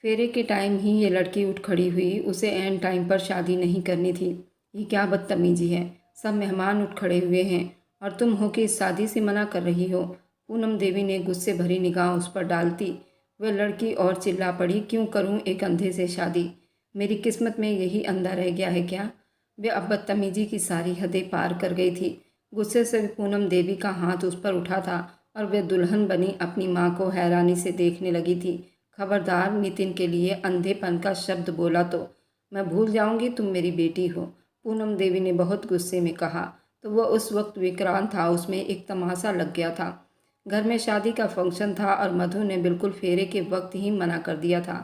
फेरे के टाइम ही ये लड़की उठ खड़ी हुई। उसे ऐन टाइम पर शादी नहीं करनी थी। ये क्या बदतमीजी है। सब मेहमान उठ खड़े हुए हैं और तुम हो कि इस शादी से मना कर रही हो। पूनम देवी ने गुस्से भरी निगाह उस पर डालती वह लड़की और चिल्ला पड़ी, क्यों करूं एक अंधे से शादी? मेरी किस्मत में यही अंधा रह गया है क्या? वे अब बदतमीजी की सारी हदें पार कर गई थी। गुस्से से पूनम देवी का हाथ उस पर उठा था और वह दुल्हन बनी अपनी माँ को हैरानी से देखने लगी थी। खबरदार नितिन के लिए अंधेपन का शब्द बोला तो मैं भूल जाऊंगी तुम मेरी बेटी हो, पूनम देवी ने बहुत गुस्से में कहा। तो वह उस वक्त विक्रांत था, उसमें एक तमाशा लग गया था। घर में शादी का फंक्शन था और मधु ने बिल्कुल फेरे के वक्त ही मना कर दिया था।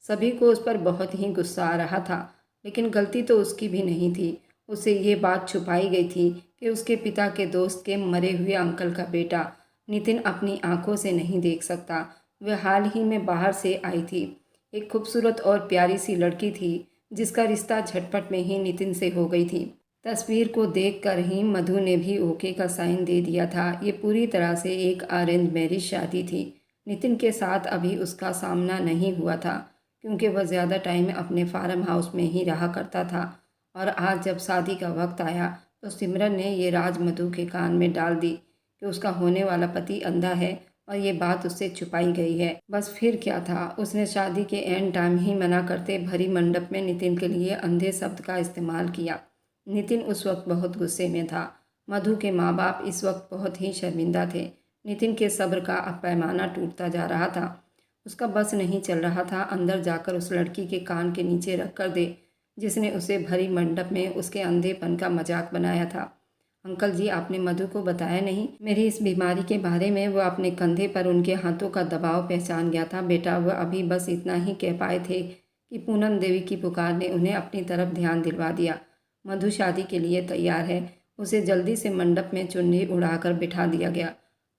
सभी को उस पर बहुत ही गुस्सा आ रहा था, लेकिन गलती तो उसकी भी नहीं थी। उसे ये बात छुपाई गई थी कि उसके पिता के दोस्त के मरे हुए अंकल का बेटा नितिन अपनी आंखों से नहीं देख सकता। वह हाल ही में बाहर से आई थी। एक खूबसूरत और प्यारी सी लड़की थी जिसका रिश्ता झटपट में ही नितिन से हो गई थी। तस्वीर को देखकर ही मधु ने भी ओके का साइन दे दिया था। ये पूरी तरह से एक अरेंज मैरिज शादी थी। नितिन के साथ अभी उसका सामना नहीं हुआ था क्योंकि वह ज़्यादा टाइम अपने फार्म हाउस में ही रहा करता था। और आज जब शादी का वक्त आया तो सिमरन ने ये राज मधु के कान में डाल दी कि उसका होने वाला पति अंधा है और ये बात उससे छुपाई गई है। बस फिर क्या था, उसने शादी के एंड टाइम ही मना करते भरी मंडप में नितिन के लिए अंधे शब्द का इस्तेमाल किया। नितिन उस वक्त बहुत गुस्से में था। मधु के माँ बाप इस वक्त बहुत ही शर्मिंदा थे। नितिन के सब्र का अब पैमाना टूटता जा रहा था। उसका बस नहीं चल रहा था अंदर जाकर उस लड़की के कान के नीचे रख कर दे जिसने उसे भरी मंडप में उसके अंधेपन का मजाक बनाया था। अंकल जी, आपने मधु को बताया नहीं मेरी इस बीमारी के बारे में? वह अपने कंधे पर उनके हाथों का दबाव पहचान गया था। बेटा, वह अभी बस इतना ही कह पाए थे कि पूनम देवी की पुकार ने उन्हें अपनी तरफ ध्यान दिलवा दिया। मधु शादी के लिए तैयार है। उसे जल्दी से मंडप में चुन्नी उड़ाकर बिठा दिया गया।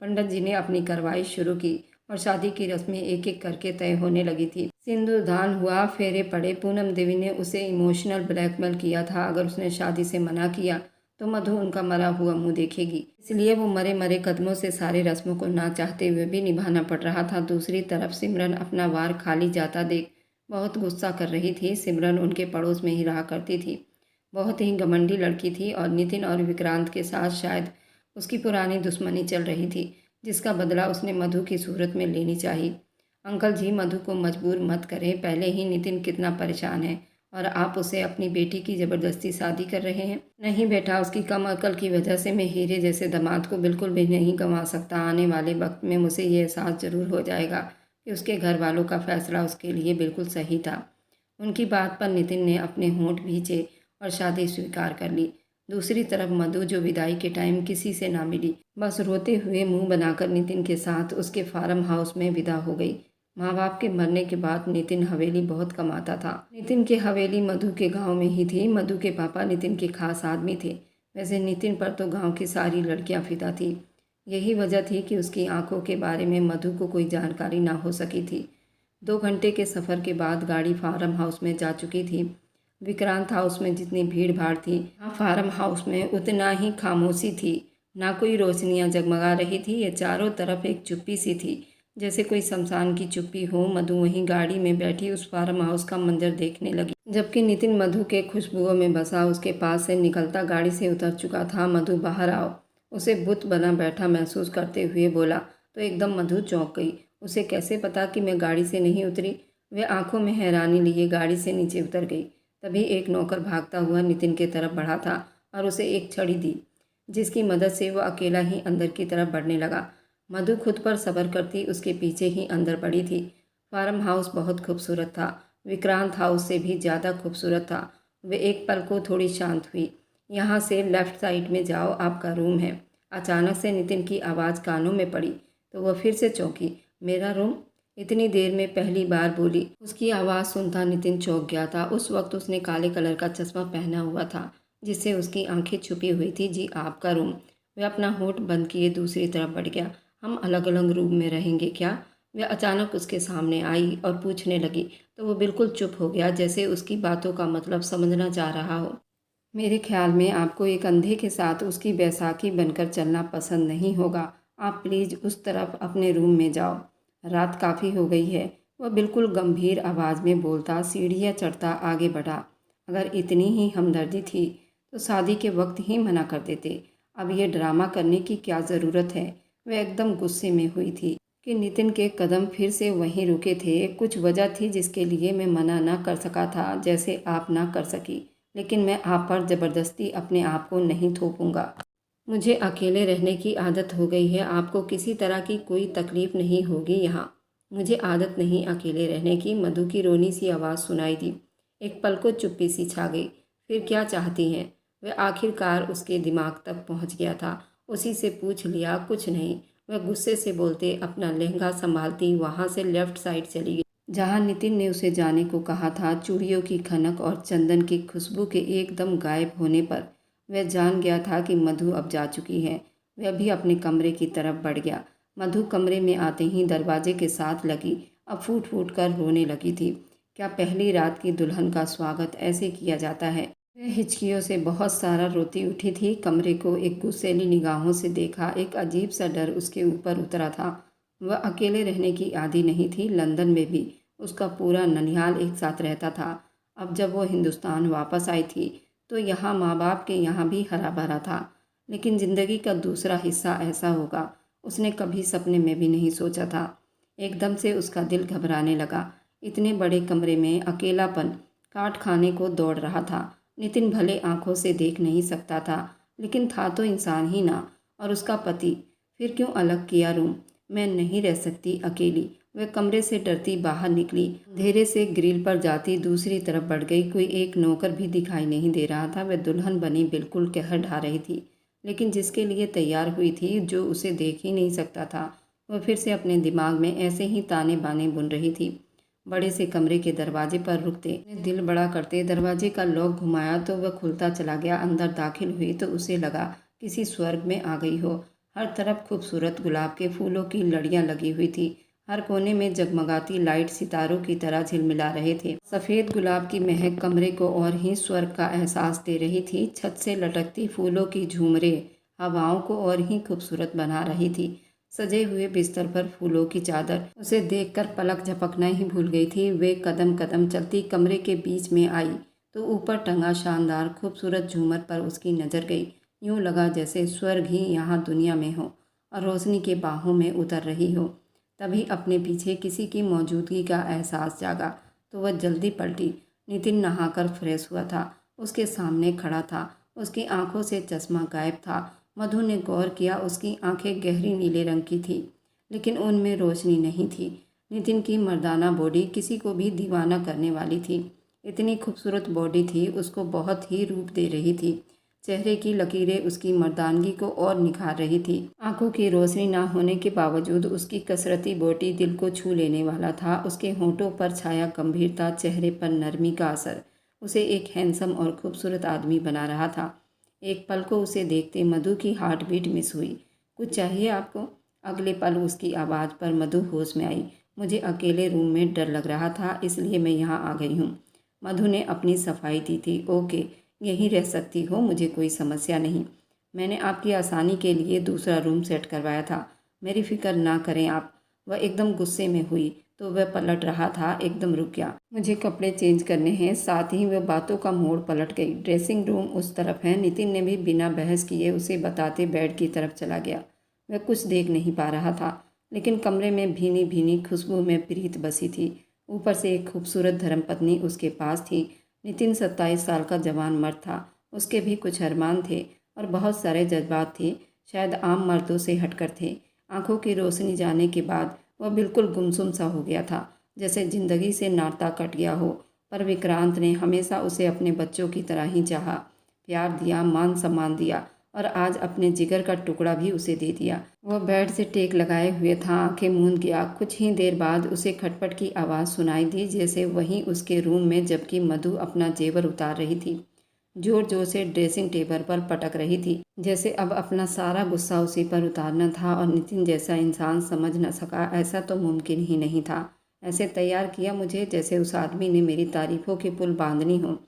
पंडित जी ने अपनी कार्रवाई शुरू की और शादी की रस्में एक एक करके तय होने लगी थी। सिंदूरदान हुआ, फेरे पड़े। पूनम देवी ने उसे इमोशनल ब्लैकमेल किया था। अगर उसने शादी से मना किया तो मधु उनका मरा हुआ मुंह देखेगी, इसलिए वो मरे मरे कदमों से सारे रस्मों को ना चाहते हुए भी निभाना पड़ रहा था। दूसरी तरफ सिमरन अपना वार खाली जाता देख बहुत गुस्सा कर रही थी। सिमरन उनके पड़ोस में ही रहा करती थी। बहुत ही घमंडी लड़की थी और नितिन और विक्रांत के साथ शायद उसकी पुरानी दुश्मनी चल रही थी जिसका बदला उसने मधु की सूरत में लेनी चाहिए। अंकल जी, मधु को मजबूर मत करें। पहले ही नितिन कितना परेशान है और आप उसे अपनी बेटी की ज़बरदस्ती शादी कर रहे हैं। नहीं बेटा, उसकी कम अकल की वजह से मैं हीरे जैसे दामाद को बिल्कुल भी नहीं गंवा सकता। आने वाले वक्त में मुझे ये एहसास ज़रूर हो जाएगा कि उसके घर वालों का फैसला उसके लिए बिल्कुल सही था। उनकी बात पर नितिन ने अपने होंठ भींचे और शादी स्वीकार कर ली। दूसरी तरफ मधु, जो विदाई के टाइम किसी से ना मिली, बस रोते हुए मुंह बनाकर नितिन के साथ उसके फार्म हाउस में विदा हो गई। माँ बाप के मरने के बाद नितिन हवेली बहुत कमाता था। नितिन की हवेली मधु के गांव में ही थी। मधु के पापा नितिन के खास आदमी थे। वैसे नितिन पर तो गांव की सारी लड़कियां फिदा थी। यही वजह थी कि उसकी आंखों के बारे में मधु को कोई जानकारी ना हो सकी थी। 2 घंटे के सफ़र के बाद गाड़ी फार्म हाउस में जा चुकी थी। विक्रांत हाउस में जितनी भीड़ भाड़ थी, फार्म हाउस में उतना ही खामोशी थी। ना कोई रोशनियां जगमगा रही थी। ये चारों तरफ एक चुप्पी सी थी, जैसे कोई शमशान की चुप्पी हो। मधु वहीं गाड़ी में बैठी उस फार्म हाउस का मंजर देखने लगी, जबकि नितिन मधु के खुशबुओं में बसा उसके पास से निकलता गाड़ी से उतर चुका था। मधु, बाहर आओ, उसे बुत बना बैठा महसूस करते हुए बोला तो एकदम मधु चौंक गई। उसे कैसे पता कि मैं गाड़ी से नहीं उतरी? वह आंखों में हैरानी लिए गाड़ी से नीचे उतर गई। तभी एक नौकर भागता हुआ नितिन की तरफ बढ़ा था और उसे एक छड़ी दी, जिसकी मदद से वह अकेला ही अंदर की तरफ बढ़ने लगा। मधु खुद पर सब्र करती उसके पीछे ही अंदर पड़ी थी। फार्म हाउस बहुत खूबसूरत था। विक्रांत हाउस से भी ज़्यादा खूबसूरत था। वे एक पल को थोड़ी शांत हुई। यहाँ से लेफ्ट साइड में जाओ, आपका रूम है। अचानक से नितिन की आवाज़ कानों में पड़ी तो वह फिर से चौंकी। मेरा रूम? इतनी देर में पहली बार बोली। उसकी आवाज़ सुनता नितिन चौंक गया था। उस वक्त उसने काले कलर का चश्मा पहना हुआ था जिससे उसकी आंखें छुपी हुई थी। जी, आपका रूम। वह अपना होठ बंद किए दूसरी तरफ बढ़ गया। हम अलग अलग रूम में रहेंगे क्या? वह अचानक उसके सामने आई और पूछने लगी तो वो बिल्कुल चुप हो गया, जैसे उसकी बातों का मतलब समझना चाह रहा हो। मेरे ख्याल में आपको एक अंधे के साथ उसकी बैसाखी बनकर चलना पसंद नहीं होगा। आप प्लीज़ उस तरफ अपने रूम में जाओ। रात काफ़ी हो गई है। वह बिल्कुल गंभीर आवाज़ में बोलता, सीढ़ियाँ चढ़ता आगे बढ़ा। अगर इतनी ही हमदर्दी थी तो शादी के वक्त ही मना कर देते। अब ये ड्रामा करने की क्या ज़रूरत है। वह एकदम गुस्से में हुई थी कि नितिन के कदम फिर से वहीं रुके थे। कुछ वजह थी जिसके लिए मैं मना ना कर सका था, जैसे आप ना कर सकी। लेकिन मैं आप पर ज़बरदस्ती अपने आप को नहीं थोपूंगा। मुझे अकेले रहने की आदत हो गई है। आपको किसी तरह की कोई तकलीफ़ नहीं होगी यहाँ। मुझे आदत नहीं अकेले रहने की। मधु की रोनी सी आवाज़ सुनाई दी। एक पल को चुप्पी सी छा गई। फिर क्या चाहती हैं? वह आखिरकार उसके दिमाग तक पहुँच गया था। उसी से पूछ लिया। कुछ नहीं। वह गुस्से से बोलते अपना लहंगा संभालती वहाँ से लेफ्ट साइड चली गई, जहाँ नितिन ने उसे जाने को कहा था। चूड़ियों की खनक और चंदन की खुशबू के एकदम गायब होने पर वह जान गया था कि मधु अब जा चुकी है। वह भी अपने कमरे की तरफ बढ़ गया। मधु कमरे में आते ही दरवाजे के साथ लगी। अब फूट फूट कर रोने लगी थी। क्या पहली रात की दुल्हन का स्वागत ऐसे किया जाता है? वह हिचकियों से बहुत सारा रोती उठी थी। कमरे को एक गुस्सैली निगाहों से देखा। एक अजीब सा डर उसके ऊपर उतरा था। वह अकेले रहने की आदी नहीं थी। लंदन में भी उसका पूरा ननिहाल एक साथ रहता था। अब जब वो हिंदुस्तान वापस आई थी तो यहाँ माँ बाप के यहाँ भी हरा भरा था। लेकिन ज़िंदगी का दूसरा हिस्सा ऐसा होगा, उसने कभी सपने में भी नहीं सोचा था। एकदम से उसका दिल घबराने लगा। इतने बड़े कमरे में अकेलापन काट खाने को दौड़ रहा था। नितिन भले आंखों से देख नहीं सकता था, लेकिन था तो इंसान ही ना। और उसका पति, फिर क्यों अलग किया रूम? मैं नहीं रह सकती अकेली। वह कमरे से डरती बाहर निकली। अंधेरे से ग्रिल पर जाती दूसरी तरफ बढ़ गई। कोई एक नौकर भी दिखाई नहीं दे रहा था। वह दुल्हन बनी बिल्कुल कहर ढा रही थी, लेकिन जिसके लिए तैयार हुई थी, जो उसे देख ही नहीं सकता था, वह फिर से अपने दिमाग में ऐसे ही ताने बाने बुन रही थी। बड़े से कमरे के दरवाजे पर रुकते, दिल बड़ा करते दरवाजे का लॉक घुमाया तो वह खुलता चला गया। अंदर दाखिल हुई तो उसे लगा किसी स्वर्ग में आ गई हो। हर तरफ खूबसूरत गुलाब के फूलों की लड़ियां लगी हुई थी। हर कोने में जगमगाती लाइट सितारों की तरह झिलमिला रहे थे। सफ़ेद गुलाब की महक कमरे को और ही स्वर्ग का एहसास दे रही थी। छत से लटकती फूलों की झूमरें हवाओं को और ही खूबसूरत बना रही थी। सजे हुए बिस्तर पर फूलों की चादर उसे देखकर पलक झपकना ही भूल गई थी। वे कदम कदम चलती कमरे के बीच में आई तो ऊपर टंगा शानदार खूबसूरत झूमर पर उसकी नज़र गई। यूँ लगा जैसे स्वर्ग ही यहाँ दुनिया में हो और रोशनी के बाहों में उतर रही हो। तभी अपने पीछे किसी की मौजूदगी का एहसास जागा तो वह जल्दी पलटी। नितिन नहाकर फ्रेश हुआ था, उसके सामने खड़ा था। उसकी आंखों से चश्मा गायब था। मधु ने गौर किया, उसकी आंखें गहरी नीले रंग की थी, लेकिन उनमें रोशनी नहीं थी। नितिन की मर्दाना बॉडी किसी को भी दीवाना करने वाली थी। इतनी खूबसूरत बॉडी थी, उसको बहुत ही रूप दे रही थी। चेहरे की लकीरें उसकी मर्दानगी को और निखार रही थी। आंखों की रोशनी ना होने के बावजूद उसकी कसरती बॉडी दिल को छू लेने वाला था। उसके होंठों पर छाया गंभीरता, चेहरे पर नरमी का असर उसे एक हैंडसम और खूबसूरत आदमी बना रहा था। एक पल को उसे देखते मधु की हार्ट बीट मिस हुई। कुछ चाहिए आपको? अगले पल उसकी आवाज़ पर मधु होश में आई। मुझे अकेले रूम में डर लग रहा था, इसलिए मैं यहाँ आ गई हूँ। मधु ने अपनी सफाई दी थी। ओके, यहीं रह सकती हो, मुझे कोई समस्या नहीं। मैंने आपकी आसानी के लिए दूसरा रूम सेट करवाया था। मेरी फिक्र ना करें आप। वह एकदम गुस्से में हुई तो वह पलट रहा था, एकदम रुक गया। मुझे कपड़े चेंज करने हैं। साथ ही वह बातों का मोड़ पलट गई। ड्रेसिंग रूम उस तरफ है। नितिन ने भी बिना बहस किए उसे बताते बेड की तरफ चला गया। वह कुछ देख नहीं पा रहा था, लेकिन कमरे में भीनी भीनी खुशबू में प्रीत बसी थी। ऊपर से एक खूबसूरत धर्मपत्नी उसके पास थी। नितिन 27 साल का जवान मर्द था। उसके भी कुछ अरमान थे और बहुत सारे जज्बात थे, शायद आम मर्दों से हटकर थे। आंखों की रोशनी जाने के बाद वह बिल्कुल गुमसुम सा हो गया था, जैसे जिंदगी से नाता कट गया हो। पर विक्रांत ने हमेशा उसे अपने बच्चों की तरह ही चाहा, प्यार दिया, मान सम्मान दिया और आज अपने जिगर का टुकड़ा भी उसे दे दिया। वह बेड से टेक लगाए हुए था, आंखें मूंद गया। कुछ ही देर बाद उसे खटपट की आवाज़ सुनाई दी, जैसे वहीं उसके रूम में, जबकि मधु अपना जेवर उतार रही थी। जोर जोर से ड्रेसिंग टेबल पर पटक रही थी, जैसे अब अपना सारा गुस्सा उसी पर उतारना था। और नितिन जैसा इंसान समझ न सका ऐसा तो मुमकिन ही नहीं था। ऐसे तैयार किया मुझे जैसे उस आदमी ने मेरी तारीफों की पुल बांधनी हो।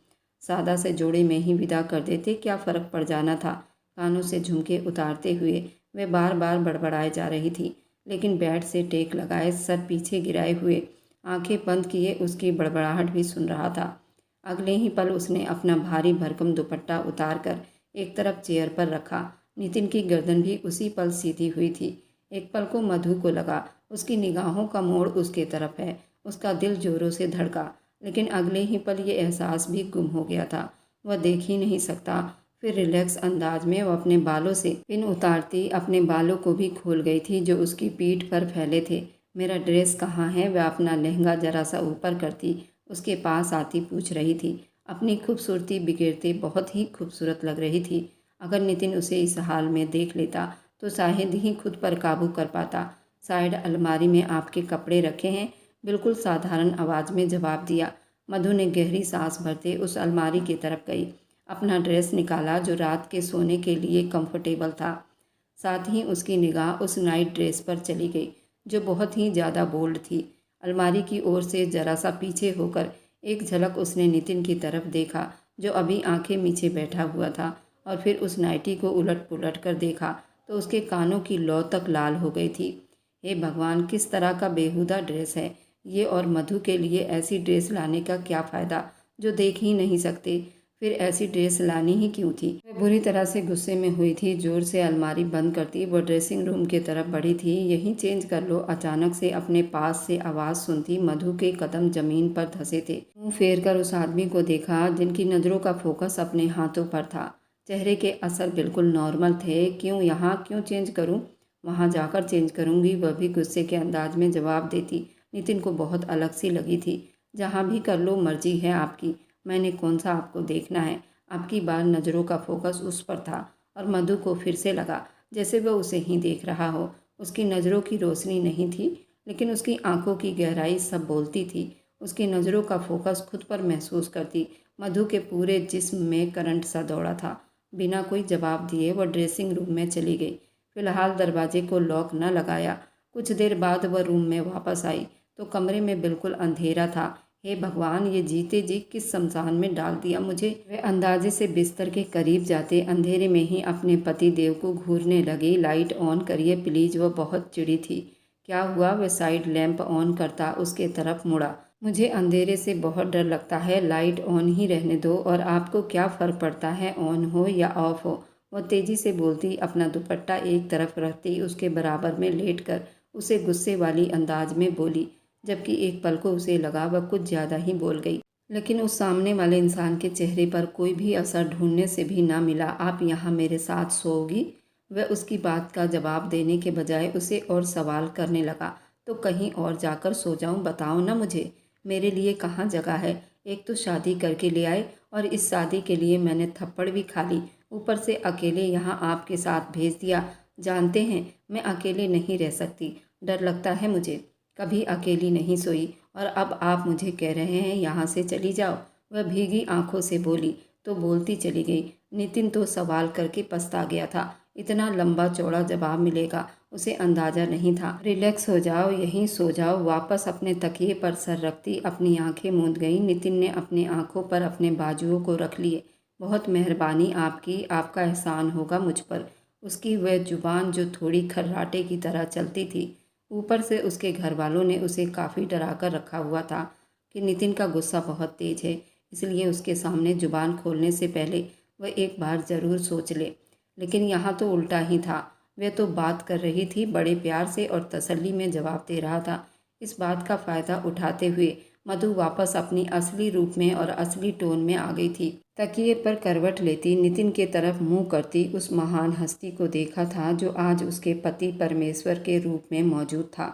सादा से जोड़े में ही विदा कर देते, क्या फ़र्क पड़ जाना था। कानों से झुमके उतारते हुए वे बार बार बड़बड़ाए जा रही थी, लेकिन बेड से टेक लगाए, सर पीछे गिराए हुए आंखें बंद किए उसकी बड़बड़ाहट भी सुन रहा था। अगले ही पल उसने अपना भारी भरकम दुपट्टा उतार कर एक तरफ चेयर पर रखा। नितिन की गर्दन भी उसी पल सीधी हुई थी। एक पल को मधु को लगा उसकी निगाहों का मोड़ उसके तरफ है। उसका दिल जोरों से धड़का, लेकिन अगले ही पल ये एहसास भी गुम हो गया था। वह देख ही नहीं सकता। फिर रिलैक्स अंदाज में वह अपने बालों से पिन उतारती अपने बालों को भी खोल गई थी जो उसकी पीठ पर फैले थे। मेरा ड्रेस कहाँ है? वह अपना लहंगा जरा सा ऊपर करती उसके पास आती पूछ रही थी। अपनी खूबसूरती बिखेरते बहुत ही खूबसूरत लग रही थी। अगर नितिन उसे इस हाल में देख लेता तो शायद ही खुद पर काबू कर पाता। साइड अलमारी में आपके कपड़े रखे हैं, बिल्कुल साधारण आवाज़ में जवाब दिया। मधु ने गहरी सांस भरते उस अलमारी की तरफ गई। अपना ड्रेस निकाला जो रात के सोने के लिए कंफर्टेबल था। साथ ही उसकी निगाह उस नाइट ड्रेस पर चली गई जो बहुत ही ज़्यादा बोल्ड थी। अलमारी की ओर से जरा सा पीछे होकर एक झलक उसने नितिन की तरफ देखा जो अभी आंखें मीचे बैठा हुआ था, और फिर उस नाइटी को उलट पुलट कर देखा तो उसके कानों की लौ तक लाल हो गई थी। हे भगवान, किस तरह का बेहुदा ड्रेस है ये, और मधु के लिए ऐसी ड्रेस लाने का क्या फ़ायदा जो देख ही नहीं सकते। फिर ऐसी ड्रेस लानी ही क्यों थी? वह बुरी तरह से गुस्से में हुई थी। जोर से अलमारी बंद करती वो ड्रेसिंग रूम की तरफ बढ़ी थी। यहीं चेंज कर लो। अचानक से अपने पास से आवाज़ सुनती मधु के कदम जमीन पर धंसे थे। मुंह फेर कर उस आदमी को देखा जिनकी नज़रों का फोकस अपने हाथों पर था। चेहरे के असर बिल्कुल नॉर्मल थे। क्यों यहाँ? क्यों चेंज करूँ? वहाँ जाकर चेंज करूँगी, वह भी गुस्से के अंदाज में जवाब देती। नितिन को बहुत अलग सी लगी थी। जहाँ भी कर लो, मर्जी है आपकी, मैंने कौन सा आपको देखना है। आपकी बार नज़रों का फोकस उस पर था और मधु को फिर से लगा जैसे वह उसे ही देख रहा हो। उसकी नज़रों की रोशनी नहीं थी, लेकिन उसकी आंखों की गहराई सब बोलती थी। उसकी नज़रों का फोकस खुद पर महसूस करती मधु के पूरे जिस्म में करंट सा दौड़ा था। बिना कोई जवाब दिए वह ड्रेसिंग रूम में चली गई। फिलहाल दरवाजे को लॉक न लगाया। कुछ देर बाद वह रूम में वापस आई तो कमरे में बिल्कुल अंधेरा था। हे भगवान, ये जीते जी किस शमशान में डाल दिया मुझे। वह अंदाजे से बिस्तर के करीब जाते अंधेरे में ही अपने पति देव को घूरने लगी। लाइट ऑन करिए प्लीज। वह बहुत चिड़ी थी। क्या हुआ? वह साइड लैंप ऑन करता उसके तरफ मुड़ा। मुझे अंधेरे से बहुत डर लगता है, लाइट ऑन ही रहने दो। और आपको क्या फ़र्क पड़ता है ऑन हो या ऑफ हो? वह तेज़ी से बोलती अपना दुपट्टा एक तरफ रखती उसके बराबर में लेट कर उसे गुस्से वाली अंदाज में बोली, जबकि एक पल को उसे लगा वह कुछ ज़्यादा ही बोल गई। लेकिन उस सामने वाले इंसान के चेहरे पर कोई भी असर ढूंढने से भी ना मिला। आप यहाँ मेरे साथ सोओगी? वह उसकी बात का जवाब देने के बजाय उसे और सवाल करने लगा। तो कहीं और जाकर सो जाऊँ? बताओ ना मुझे, मेरे लिए कहाँ जगह है? एक तो शादी करके ले आए और इस शादी के लिए मैंने थप्पड़ भी खा ली, ऊपर से अकेले यहाँ आपके साथ भेज दिया। जानते हैं मैं अकेले नहीं रह सकती, डर लगता है मुझे। कभी अकेली नहीं सोई और अब आप मुझे कह रहे हैं यहाँ से चली जाओ। वह भीगी आंखों से बोली तो बोलती चली गई। नितिन तो सवाल करके पछता गया था। इतना लंबा चौड़ा जवाब मिलेगा उसे अंदाज़ा नहीं था। रिलैक्स हो जाओ, यहीं सो जाओ। वापस अपने तकिए पर सर रखती अपनी आंखें मूंद गई। नितिन ने अपनी आंखों पर अपने बाजुओं को रख लिए। बहुत मेहरबानी आपकी, आपका एहसान होगा मुझ पर। उसकी वह जुबान जो थोड़ी खर्राटे की तरह चलती थी। ऊपर से उसके घर वालों ने उसे काफ़ी डरा कर रखा हुआ था कि नितिन का गुस्सा बहुत तेज है, इसलिए उसके सामने जुबान खोलने से पहले वह एक बार ज़रूर सोच ले। लेकिन यहाँ तो उल्टा ही था। वह तो बात कर रही थी बड़े प्यार से और तसल्ली में जवाब दे रहा था। इस बात का फ़ायदा उठाते हुए मधु वापस अपनी असली रूप में और असली टोन में आ गई थी। तकिए पर करवट लेती नितिन के तरफ मुंह करती उस महान हस्ती को देखा था जो आज उसके पति परमेश्वर के रूप में मौजूद था।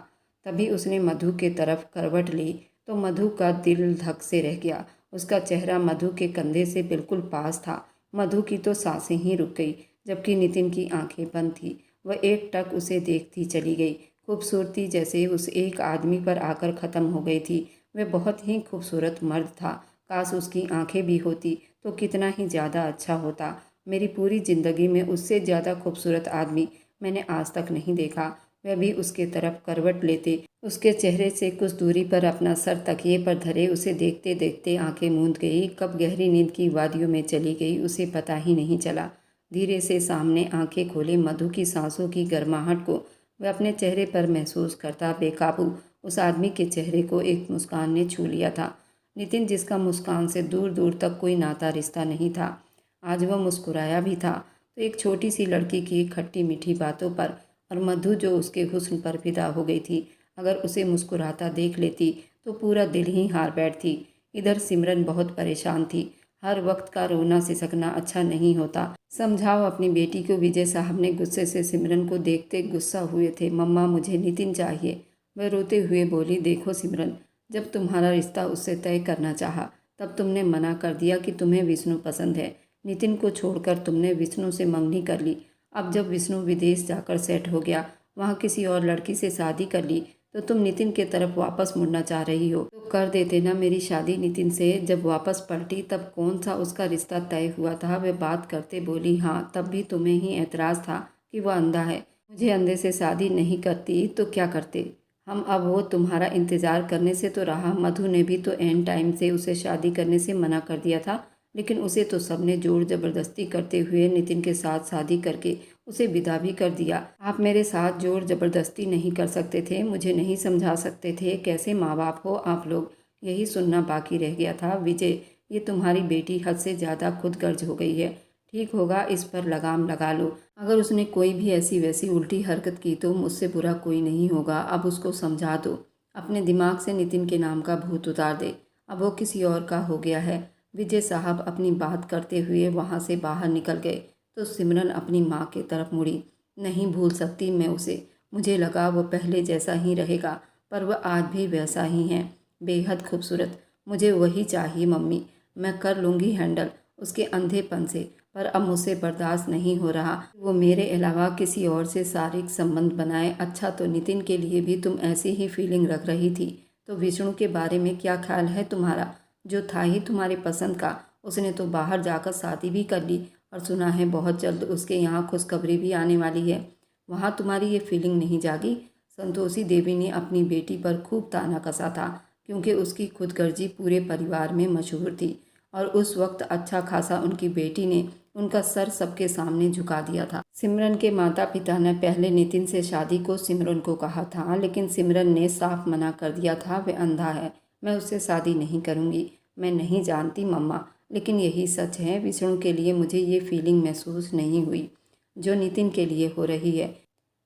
तभी उसने मधु के तरफ करवट ली तो मधु का दिल धक से रह गया। उसका चेहरा मधु के कंधे से बिल्कुल पास था। मधु की तो सांसें ही रुक गई, जबकि नितिन की आंखें बंद थी। वह एक टक उसे देखती चली गई। खूबसूरती जैसे उस एक आदमी पर आकर ख़त्म हो गई थी। वह बहुत ही खूबसूरत मर्द था। काश उसकी आंखें भी होती तो कितना ही ज़्यादा अच्छा होता। मेरी पूरी ज़िंदगी में उससे ज़्यादा खूबसूरत आदमी मैंने आज तक नहीं देखा। वह भी उसके तरफ करवट लेते उसके चेहरे से कुछ दूरी पर अपना सर तकिए पर धरे उसे देखते देखते आंखें मूंद गई। कब गहरी नींद की वादियों में चली गई उसे पता ही नहीं चला। धीरे से सामने आंखें खोले मधु की सांसों की गर्माहट को वह अपने चेहरे पर महसूस करता बेकाबू उस आदमी के चेहरे को एक मुस्कान ने छू लिया था। नितिन, जिसका मुस्कान से दूर दूर तक कोई नाता रिश्ता नहीं था, आज वह मुस्कुराया भी था तो एक छोटी सी लड़की की खट्टी मीठी बातों पर, और मधु जो उसके हुस्न पर फिदा हो गई थी, अगर उसे मुस्कुराता देख लेती तो पूरा दिल ही हार बैठती। इधर सिमरन बहुत परेशान थी। हर वक्त का रोना सिसकना अच्छा नहीं होता। समझाओ अपनी बेटी को। विजय साहब ने गुस्से से सिमरन को देखते गुस्सा हुए थे। मम्मा, मुझे नितिन चाहिए। वह रोते हुए बोली, देखो सिमरन, जब तुम्हारा रिश्ता उससे तय करना चाहा तब तुमने मना कर दिया कि तुम्हें विष्णु पसंद है। नितिन को छोड़कर तुमने विष्णु से मंगनी कर ली। अब जब विष्णु विदेश जाकर सेट हो गया, वहाँ किसी और लड़की से शादी कर ली, तो तुम नितिन के तरफ वापस मुड़ना चाह रही हो। तो कर देते ना मेरी शादी नितिन से। जब वापस पलटी तब कौन सा उसका रिश्ता तय हुआ था। वह बात करते बोली, हाँ, तब भी तुम्हें ही एतराज़ था कि वह अंधा है। मुझे अंधे से शादी नहीं करती तो क्या करते हम। अब वो तुम्हारा इंतज़ार करने से तो रहा। मधु ने भी तो एंड टाइम से उसे शादी करने से मना कर दिया था, लेकिन उसे तो सबने जोर ज़बरदस्ती करते हुए नितिन के साथ शादी करके उसे विदा भी कर दिया। आप मेरे साथ जोर ज़बरदस्ती नहीं कर सकते थे, मुझे नहीं समझा सकते थे। कैसे माँ बाप हो आप लोग। यही सुनना बाकी रह गया था। विजय, ये तुम्हारी बेटी हद से ज़्यादा खुदगर्ज हो गई है। ठीक होगा, इस पर लगाम लगा लो। अगर उसने कोई भी ऐसी वैसी उल्टी हरकत की तो मुझसे बुरा कोई नहीं होगा। अब उसको समझा दो। अपने दिमाग से नितिन के नाम का भूत उतार दे। अब वो किसी और का हो गया है। विजय साहब अपनी बात करते हुए वहाँ से बाहर निकल गए तो सिमरन अपनी माँ की तरफ मुड़ी। नहीं भूल सकती मैं उसे। मुझे लगा वो पहले जैसा ही रहेगा, पर वह आज भी वैसा ही है, बेहद खूबसूरत। मुझे वही चाहिए मम्मी। मैं कर लूँगी हैंडल उसके अंधेपन से, पर अब मुझसे बर्दाश्त नहीं हो रहा वो मेरे अलावा किसी और से शारीरिक संबंध बनाए। अच्छा, तो नितिन के लिए भी तुम ऐसी ही फीलिंग रख रही थी, तो विष्णु के बारे में क्या ख्याल है तुम्हारा, जो था ही तुम्हारे पसंद का। उसने तो बाहर जाकर शादी भी कर ली, और सुना है बहुत जल्द उसके यहाँ खुशखबरी भी आने वाली है। वहाँ तुम्हारी ये फीलिंग नहीं जागी। संतोषी देवी ने अपनी बेटी पर खूब ताना कसा था, क्योंकि उसकी खुदगर्जी पूरे परिवार में मशहूर थी, और उस वक्त अच्छा खासा उनकी बेटी ने उनका सर सबके सामने झुका दिया था। सिमरन के माता पिता ने पहले नितिन से शादी को सिमरन को कहा था, लेकिन सिमरन ने साफ मना कर दिया था। वह अंधा है, मैं उससे शादी नहीं करूँगी। मैं नहीं जानती मम्मा, लेकिन यही सच है। विष्णु के लिए मुझे ये फीलिंग महसूस नहीं हुई जो नितिन के लिए हो रही है।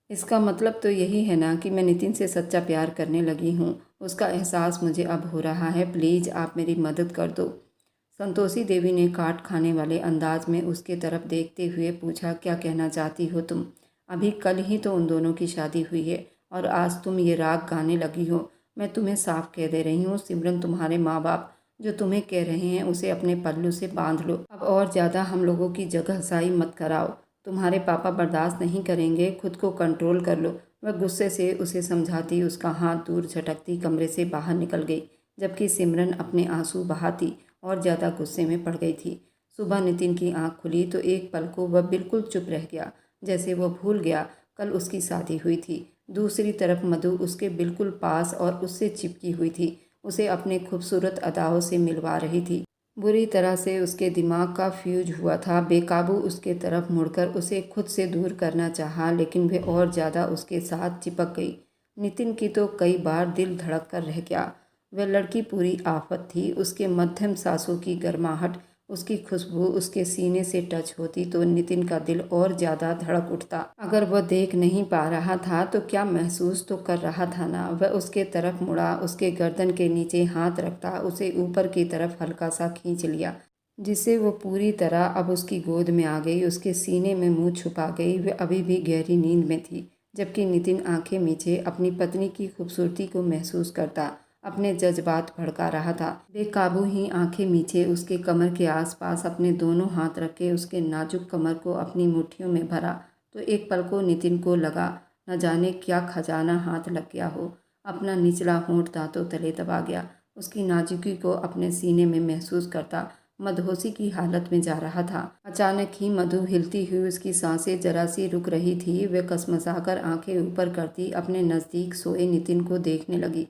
इसका मतलब तो यही है ना कि मैं नितिन से सच्चा प्यार करने लगी हूँ। उसका एहसास मुझे अब हो रहा है। प्लीज़ आप मेरी मदद कर दो। संतोषी देवी ने काट खाने वाले अंदाज में उसके तरफ देखते हुए पूछा, क्या कहना चाहती हो तुम। अभी कल ही तो उन दोनों की शादी हुई है और आज तुम ये राग गाने लगी हो। मैं तुम्हें साफ कह दे रही हूँ सिमरन, तुम्हारे माँ बाप जो तुम्हें कह रहे हैं उसे अपने पल्लू से बांध लो। अब और ज़्यादा हम लोगों की जगहसाई मत कराओ। तुम्हारे पापा बर्दाश्त नहीं करेंगे। खुद को कंट्रोल कर लो। वह गुस्से से उसे समझाती उसका हाथ दूर झटकती कमरे से बाहर निकल गई, जबकि सिमरन अपने आंसू बहाती और ज़्यादा गुस्से में पड़ गई थी। सुबह नितिन की आंख खुली तो एक पल को वह बिल्कुल चुप रह गया, जैसे वह भूल गया कल उसकी शादी हुई थी। दूसरी तरफ मधु उसके बिल्कुल पास और उससे चिपकी हुई थी, उसे अपने खूबसूरत अदाओं से मिलवा रही थी। बुरी तरह से उसके दिमाग का फ्यूज हुआ था। बेकाबू उसके तरफ मुड़कर उसे खुद से दूर करना चाहा, लेकिन वह और ज़्यादा उसके साथ चिपक गई। नितिन की तो कई बार दिल धड़क कर रह गया। वह लड़की पूरी आफत थी। उसके मध्यम सांसों की गर्माहट, उसकी खुशबू उसके सीने से टच होती तो नितिन का दिल और ज़्यादा धड़क उठता। अगर वह देख नहीं पा रहा था तो क्या महसूस तो कर रहा था ना। वह उसके तरफ मुड़ा, उसके गर्दन के नीचे हाथ रखता उसे ऊपर की तरफ हल्का सा खींच लिया, जिससे वो पूरी तरह अब उसकी गोद में आ गई, उसके सीने में मुंह छुपा गई। वह अभी भी गहरी नींद में थी, जबकि नितिन आंखें मीचे अपनी पत्नी की खूबसूरती को महसूस करता अपने जज्बात भड़का रहा था। बेकाबू ही आंखें मीचे उसके कमर के आसपास अपने दोनों हाथ रखे उसके नाजुक कमर को अपनी मुट्ठियों में भरा तो एक पल को नितिन को लगा न जाने क्या खजाना हाथ लग गया हो। अपना निचला होंठ दांतों तले दबा गया, उसकी नाजुकी को अपने सीने में महसूस करता मदहोशी की हालत में जा रहा था। अचानक ही मधु हिलती हुई उसकी सांसें जरा सी रुक रही थी। वह कसमसाकर आंखें ऊपर करती अपने नज़दीक सोए नितिन को देखने लगी।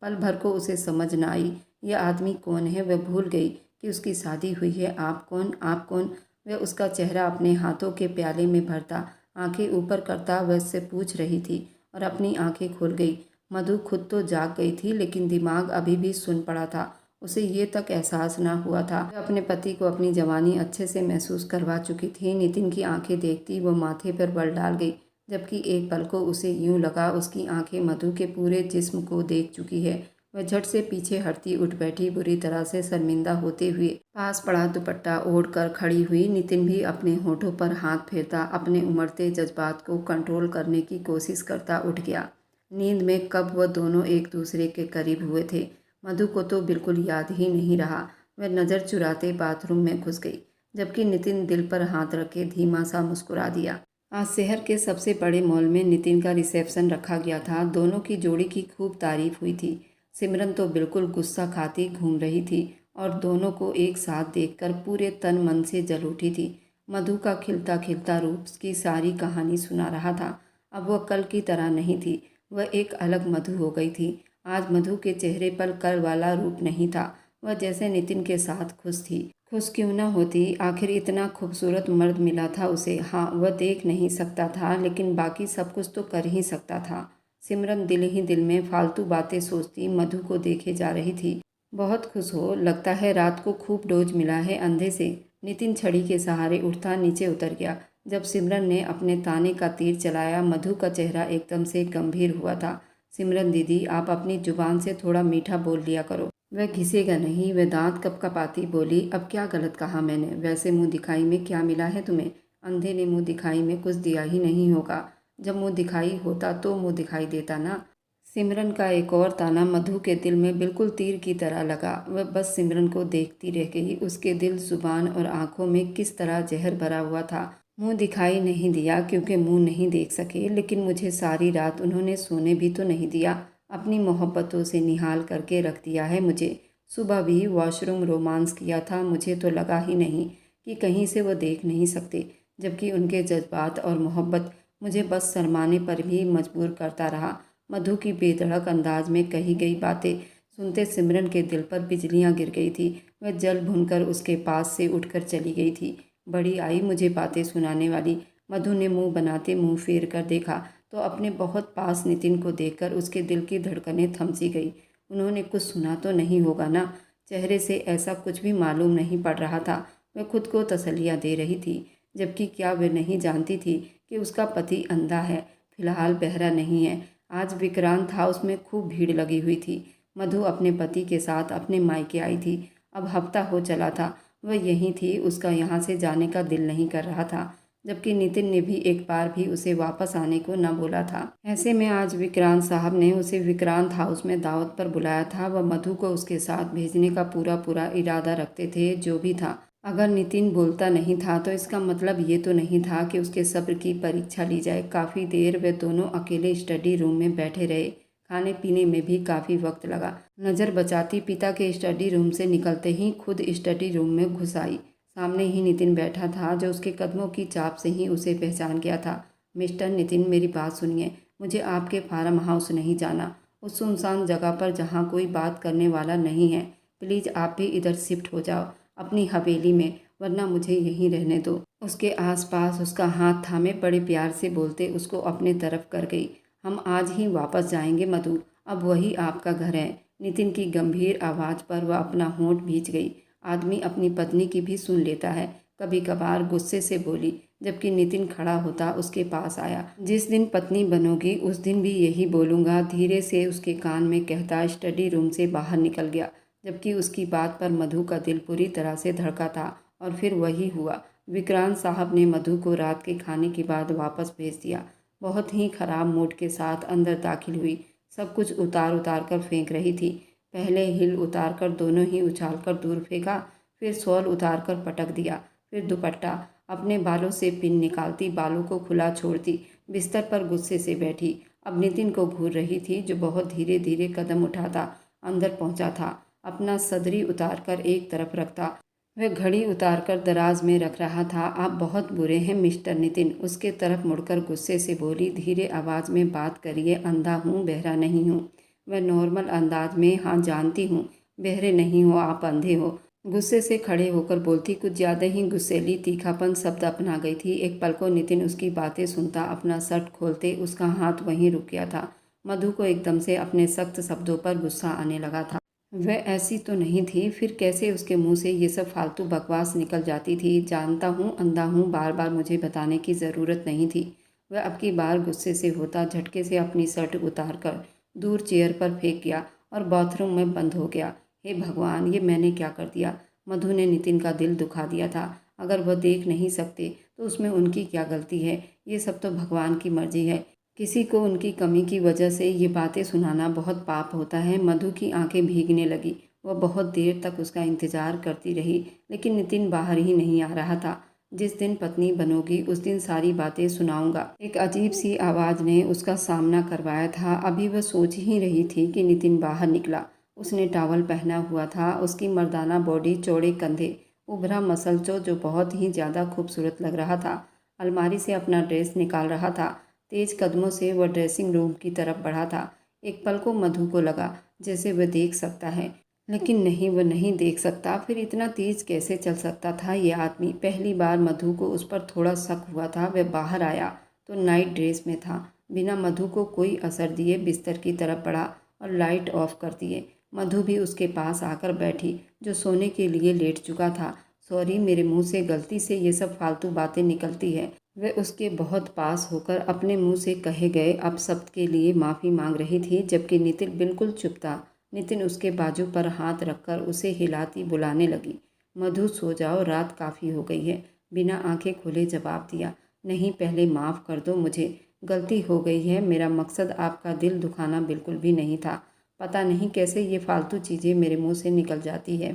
पल भर को उसे समझ न आई यह आदमी कौन है। वह भूल गई कि उसकी शादी हुई है। आप कौन, आप कौन। वह उसका चेहरा अपने हाथों के प्याले में भरता आंखें ऊपर करता वह उससे पूछ रही थी और अपनी आंखें खुल गई। मधु खुद तो जाग गई थी, लेकिन दिमाग अभी भी सुन पड़ा था। उसे ये तक एहसास ना हुआ था। वह अपने पति को अपनी जवानी अच्छे से महसूस करवा चुकी थी। नितिन की आंखें देखती वो माथे पर बल डाल गई, जबकि एक पल को उसे यूं लगा उसकी आंखें मधु के पूरे जिस्म को देख चुकी है। वह झट से पीछे हटती उठ बैठी, बुरी तरह से शर्मिंदा होते हुए। पास पड़ा दुपट्टा ओढ़ कर खड़ी हुई। नितिन भी अपने होठों पर हाथ फेरता, अपने उमड़ते जज्बात को कंट्रोल करने की कोशिश करता उठ गया। नींद में कब वह दोनों एक दूसरे के करीब हुए थे, मधु को तो बिल्कुल याद ही नहीं रहा। वह नज़र चुराते बाथरूम में घुस गई, जबकि नितिन दिल पर हाथ रखे धीमा सा मुस्कुरा दिया। आज शहर के सबसे बड़े मॉल में नितिन का रिसेप्शन रखा गया था। दोनों की जोड़ी की खूब तारीफ हुई थी। सिमरन तो बिल्कुल गुस्सा खाती घूम रही थी और दोनों को एक साथ देखकर पूरे तन मन से जल उठी थी। मधु का खिलता खिलता रूप की सारी कहानी सुना रहा था। अब वह कल की तरह नहीं थी, वह एक अलग मधु हो गई थी। आज मधु के चेहरे पर कल वाला रूप नहीं था। वह जैसे नितिन के साथ खुश थी। खुश क्यों न होती, आखिर इतना खूबसूरत मर्द मिला था उसे। हाँ, वह देख नहीं सकता था, लेकिन बाकी सब कुछ तो कर ही सकता था। सिमरन दिल ही दिल में फालतू बातें सोचती मधु को देखे जा रही थी। बहुत खुश हो, लगता है रात को खूब डोज मिला है अंधे से। नितिन छड़ी के सहारे उठता नीचे उतर गया। जब सिमरन ने अपने ताने का तीर चलाया, मधु का चेहरा एकदम से गंभीर हुआ था। सिमरन दीदी, आप अपनी जुबान से थोड़ा मीठा बोल लिया करो। वह घिसेगा नहीं, वह दांत कपकपाती बोली। अब क्या गलत कहा मैंने? वैसे मुंह दिखाई में क्या मिला है तुम्हें? अंधे ने मुंह दिखाई में कुछ दिया ही नहीं होगा। जब मुंह दिखाई होता तो मुंह दिखाई देता ना। सिमरन का एक और ताना मधु के दिल में बिल्कुल तीर की तरह लगा। वह बस सिमरन को देखती रह गई। उसके दिल, जुबान और आंखों में किस तरह जहर भरा हुआ था। मुंह दिखाई नहीं दिया क्योंकि मुंह नहीं देख सके, लेकिन मुझे सारी रात उन्होंने सोने भी तो नहीं दिया। अपनी मोहब्बतों से निहाल करके रख दिया है मुझे। सुबह भी वॉशरूम रोमांस किया था। मुझे तो लगा ही नहीं कि कहीं से वो देख नहीं सकते, जबकि उनके जज्बात और मोहब्बत मुझे बस शर्माने पर भी मजबूर करता रहा। मधु की बेधड़क अंदाज में कही गई बातें सुनते सिमरन के दिल पर बिजलियां गिर गई थी। वह जल भुनकर उसके पास से उठकर चली गई थी। बड़ी आई मुझे बातें सुनाने वाली। मधु ने मुंह बनाते मुंह फेर कर देखा तो अपने बहुत पास नितिन को देखकर उसके दिल की धड़कनें थम सी गई। उन्होंने कुछ सुना तो नहीं होगा ना? चेहरे से ऐसा कुछ भी मालूम नहीं पड़ रहा था। वह खुद को तसल्लियाँ दे रही थी, जबकि क्या वह नहीं जानती थी कि उसका पति अंधा है, फिलहाल बहरा नहीं है। आज विक्रांत हाउस में खूब भीड़ लगी हुई थी। मधु अपने पति के साथ अपने मायके आई थी। अब हफ्ता हो चला था वह यहीं थी। उसका यहाँ से जाने का दिल नहीं कर रहा था, जबकि नितिन ने भी एक बार भी उसे वापस आने को न बोला था। ऐसे में आज विक्रांत साहब ने उसे विक्रांत हाउस में दावत पर बुलाया था। वह मधु को उसके साथ भेजने का पूरा इरादा रखते थे। जो भी था, अगर नितिन बोलता नहीं था तो इसका मतलब ये तो नहीं था कि उसके सब्र की परीक्षा ली जाए। काफ़ी देर वे दोनों अकेले स्टडी रूम में बैठे रहे। खाने पीने में भी काफ़ी वक्त लगा। नज़र बचाती पिता के स्टडी रूम से निकलते ही खुद स्टडी रूम में घुस आई। सामने ही नितिन बैठा था, जो उसके कदमों की चाप से ही उसे पहचान गया था। मिस्टर नितिन, मेरी बात सुनिए। मुझे आपके फार्म हाउस नहीं जाना, उस सुनसान जगह पर जहाँ कोई बात करने वाला नहीं है। प्लीज़ आप भी इधर शिफ्ट हो जाओ अपनी हवेली में, वरना मुझे यहीं रहने दो। उसके आसपास उसका हाथ थामे बड़े प्यार से बोलते उसको अपने तरफ कर गई। हम आज ही वापस जाएंगे मधु, अब वही आपका घर है। नितिन की गंभीर आवाज़ पर वह अपना होंठ भींच गई। आदमी अपनी पत्नी की भी सुन लेता है, कभी कभार गुस्से से बोली, जबकि नितिन खड़ा होता उसके पास आया। जिस दिन पत्नी बनोगी उस दिन भी यही बोलूँगा, धीरे से उसके कान में कहता स्टडी रूम से बाहर निकल गया। जबकि उसकी बात पर मधु का दिल पूरी तरह से धड़का था। और फिर वही हुआ। विक्रांत साहब ने मधु को रात के खाने के बाद वापस भेज दिया। बहुत ही खराब मूड के साथ अंदर दाखिल हुई। सब कुछ उतार कर फेंक रही थी। पहले हिल उतार कर दोनों ही उछाल कर दूर फेंका, फिर शॉल उतार कर पटक दिया, फिर दुपट्टा। अपने बालों से पिन निकालती बालों को खुला छोड़ती बिस्तर पर गुस्से से बैठी। अब नितिन को घूर रही थी, जो बहुत धीरे धीरे कदम उठाता अंदर पहुंचा था। अपना सदरी उतार कर एक तरफ रखता, वह घड़ी उतार कर दराज में रख रहा था। आप बहुत बुरे हैं मिस्टर नितिन, उसके तरफ मुड़कर गुस्से से बोली। धीरे आवाज़ में बात करिए, अंधा हूँ, बहरा नहीं हूँ। वह नॉर्मल अंदाज में, हाँ जानती हूँ बहरे नहीं हो, आप अंधे हो, गुस्से से खड़े होकर बोलती। कुछ ज़्यादा ही गुस्सेली तीखापन शब्द अपना गई थी। एक पल को नितिन उसकी बातें सुनता अपना शर्ट खोलते उसका हाथ वहीं रुक गया था। मधु को एकदम से अपने सख्त शब्दों पर गुस्सा आने लगा था। वह ऐसी तो नहीं थी, फिर कैसे उसके मुंह से ये सब फालतू बकवास निकल जाती थी। जानता हूँ, अंधा हूँ, बार बार मुझे बताने की ज़रूरत नहीं थी। वह अब की बार गुस्से से होता झटके से अपनी शर्ट उतार कर दूर चेयर पर फेंक गया और बाथरूम में बंद हो गया। हे भगवान, ये मैंने क्या कर दिया। मधु ने नितिन का दिल दुखा दिया था। अगर वह देख नहीं सकते तो उसमें उनकी क्या गलती है। ये सब तो भगवान की मर्जी है। किसी को उनकी कमी की वजह से ये बातें सुनाना बहुत पाप होता है। मधु की आंखें भीगने लगी। वह बहुत देर तक उसका इंतजार करती रही, लेकिन नितिन बाहर ही नहीं आ रहा था। जिस दिन पत्नी बनोगी उस दिन सारी बातें सुनाऊंगा, एक अजीब सी आवाज़ ने उसका सामना करवाया था। अभी वह सोच ही रही थी कि नितिन बाहर निकला। उसने टॉवल पहना हुआ था। उसकी मर्दाना बॉडी, चौड़े कंधे, उभरा मसलचो जो बहुत ही ज़्यादा खूबसूरत लग रहा था। अलमारी से अपना ड्रेस निकाल रहा था। तेज कदमों से वह ड्रेसिंग रूम की तरफ बढ़ा था। एक पल को मधु को लगा जैसे वह देख सकता है, लेकिन नहीं, वह नहीं देख सकता। फिर इतना तेज कैसे चल सकता था ये आदमी। पहली बार मधु को उस पर थोड़ा शक हुआ था। वह बाहर आया तो नाइट ड्रेस में था। बिना मधु को कोई असर दिए बिस्तर की तरफ बढ़ा और लाइट ऑफ कर दिए। मधु भी उसके पास आकर बैठी, जो सोने के लिए लेट चुका था। सॉरी, मेरे मुंह से गलती से ये सब फालतू बातें निकलती है। वह उसके बहुत पास होकर अपने मुंह से कहे गए अपशब्द के लिए माफ़ी मांग रही थी, जबकि नितिन बिल्कुल चुप था। नितिन उसके बाजू पर हाथ रखकर उसे हिलाती बुलाने लगी। मधु, सो जाओ, रात काफ़ी हो गई है। बिना आंखें खोले जवाब दिया। नहीं, पहले माफ़ कर दो मुझे। गलती हो गई है। मेरा मकसद आपका दिल दुखाना बिल्कुल भी नहीं था। पता नहीं कैसे ये फालतू चीज़ें मेरे मुंह से निकल जाती है।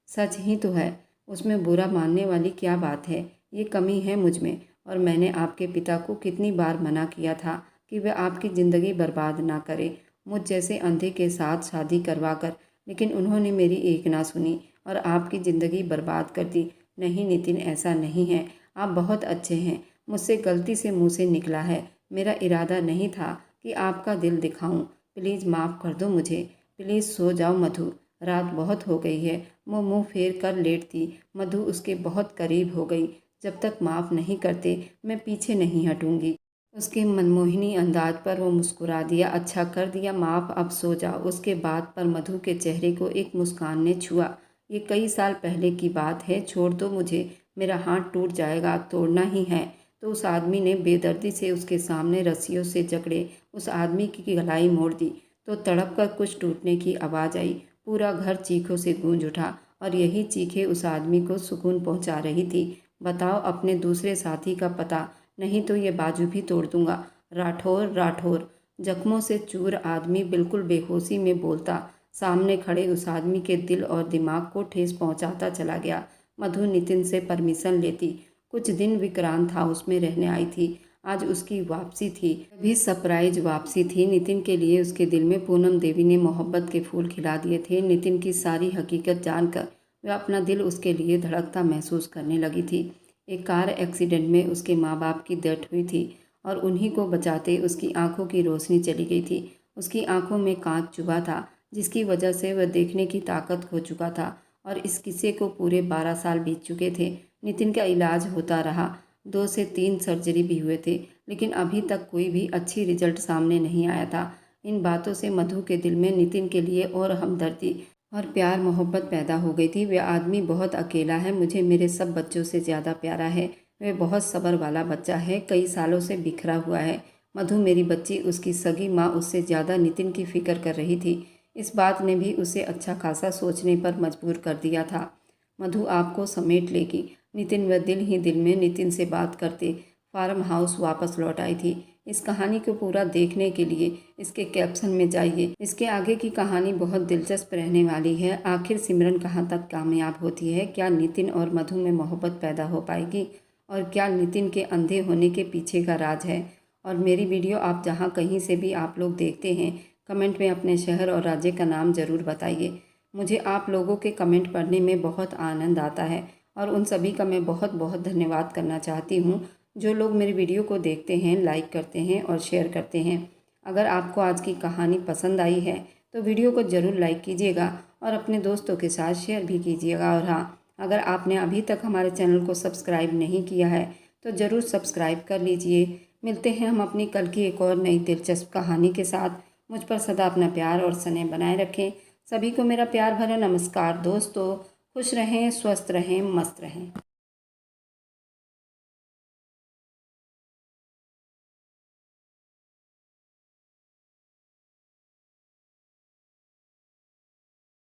सच ही तो है, उसमें बुरा मानने वाली क्या बात है। ये कमी है मुझ में। और मैंने आपके पिता को कितनी बार मना किया था कि वह आपकी ज़िंदगी बर्बाद ना करे मुझ जैसे अंधे के साथ शादी करवा कर, लेकिन उन्होंने मेरी एक ना सुनी और आपकी ज़िंदगी बर्बाद कर दी। नहीं नितिन, ऐसा नहीं है। आप बहुत अच्छे हैं। मुझसे गलती से मुंह से निकला है। मेरा इरादा नहीं था कि आपका दिल दिखाऊं। प्लीज़ माफ़ कर दो मुझे। प्लीज़ सो जाओ मधु, रात बहुत हो गई है। वो मुंह फेर कर लेटती। मधु उसके बहुत करीब हो गई। जब तक माफ़ नहीं करते मैं पीछे नहीं हटूंगी। उसके मनमोहिनी अंदाज पर वो मुस्कुरा दिया। अच्छा कर दिया माफ़, अब सो जाओ। उसके बाद पर मधु के चेहरे को एक मुस्कान ने छुआ। ये कई साल पहले की बात है, छोड़ दो मुझे। मेरा हाथ टूट जाएगा, तोड़ना ही है तो। उस आदमी ने बेदर्दी से उसके सामने रस्सियों से जकड़े उस आदमी की गलाई मोड़ दी तो तड़प कर कुछ टूटने की आवाज़ आई। पूरा घर चीखों से गूंज उठा और यही चीखें उस आदमी को सुकून पहुंचा रही थी। बताओ अपने दूसरे साथी का पता, नहीं तो ये बाजू भी तोड़ दूंगा। राठौर, राठौर। जख्मों से चूर आदमी बिल्कुल बेहोशी में बोलता सामने खड़े उस आदमी के दिल और दिमाग को ठेस पहुंचाता चला गया। मधु नितिन से परमिशन लेती। कुछ दिन विक्रांत हाउस में रहने आई थी। आज उसकी वापसी थी, भी सरप्राइज वापसी थी। नितिन के लिए उसके दिल में पूनम देवी ने मोहब्बत के फूल खिला दिए थे। नितिन की सारी हकीकत जानकर वह अपना दिल उसके लिए धड़कता महसूस करने लगी थी। एक कार एक्सीडेंट में उसके माँ बाप की डेथ हुई थी और उन्हीं को बचाते उसकी आंखों की रोशनी चली गई थी। उसकी आंखों में कांच चुभा था, जिसकी वजह से वह देखने की ताकत खो चुका था। और इस किस्से को पूरे 12 साल बीत चुके थे। नितिन का इलाज होता रहा, 2 से 3 सर्जरी भी हुए थे, लेकिन अभी तक कोई भी अच्छी रिजल्ट सामने नहीं आया था। इन बातों से मधु के दिल में नितिन के लिए और हमदर्दी और प्यार मोहब्बत पैदा हो गई थी। वह आदमी बहुत अकेला है, मुझे मेरे सब बच्चों से ज़्यादा प्यारा है। वह बहुत सब्र वाला बच्चा है, कई सालों से बिखरा हुआ है। मधु मेरी बच्ची, उसकी सगी माँ उससे ज़्यादा नितिन की फ़िक्र कर रही थी। इस बात ने भी उसे अच्छा खासा सोचने पर मजबूर कर दिया था। मधु आपको समेट लेगी। नितिन व दिल ही दिल में नितिन से बात करते फार्म हाउस वापस लौट आई थी। इस कहानी को पूरा देखने के लिए इसके कैप्शन में जाइए। इसके आगे की कहानी बहुत दिलचस्प रहने वाली है। आखिर सिमरन कहाँ तक कामयाब होती है? क्या नितिन और मधु में मोहब्बत पैदा हो पाएगी? और क्या नितिन के अंधे होने के पीछे का राज है? और मेरी वीडियो आप जहाँ कहीं से भी आप लोग देखते हैं, कमेंट में अपने शहर और राज्य का नाम ज़रूर बताइए। मुझे आप लोगों के कमेंट पढ़ने में बहुत आनंद आता है और उन सभी का मैं बहुत बहुत धन्यवाद करना चाहती हूँ जो लोग मेरी वीडियो को देखते हैं, लाइक करते हैं और शेयर करते हैं। अगर आपको आज की कहानी पसंद आई है तो वीडियो को ज़रूर लाइक कीजिएगा और अपने दोस्तों के साथ शेयर भी कीजिएगा। और हाँ, अगर आपने अभी तक हमारे चैनल को सब्सक्राइब नहीं किया है तो ज़रूर सब्सक्राइब कर लीजिए। मिलते हैं हम अपनी कल की एक और नई दिलचस्प कहानी के साथ। मुझ पर सदा अपना प्यार और स्नेह बनाए रखें। सभी को मेरा प्यार भरा नमस्कार। दोस्तों खुश रहें, स्वस्थ रहें, मस्त रहें।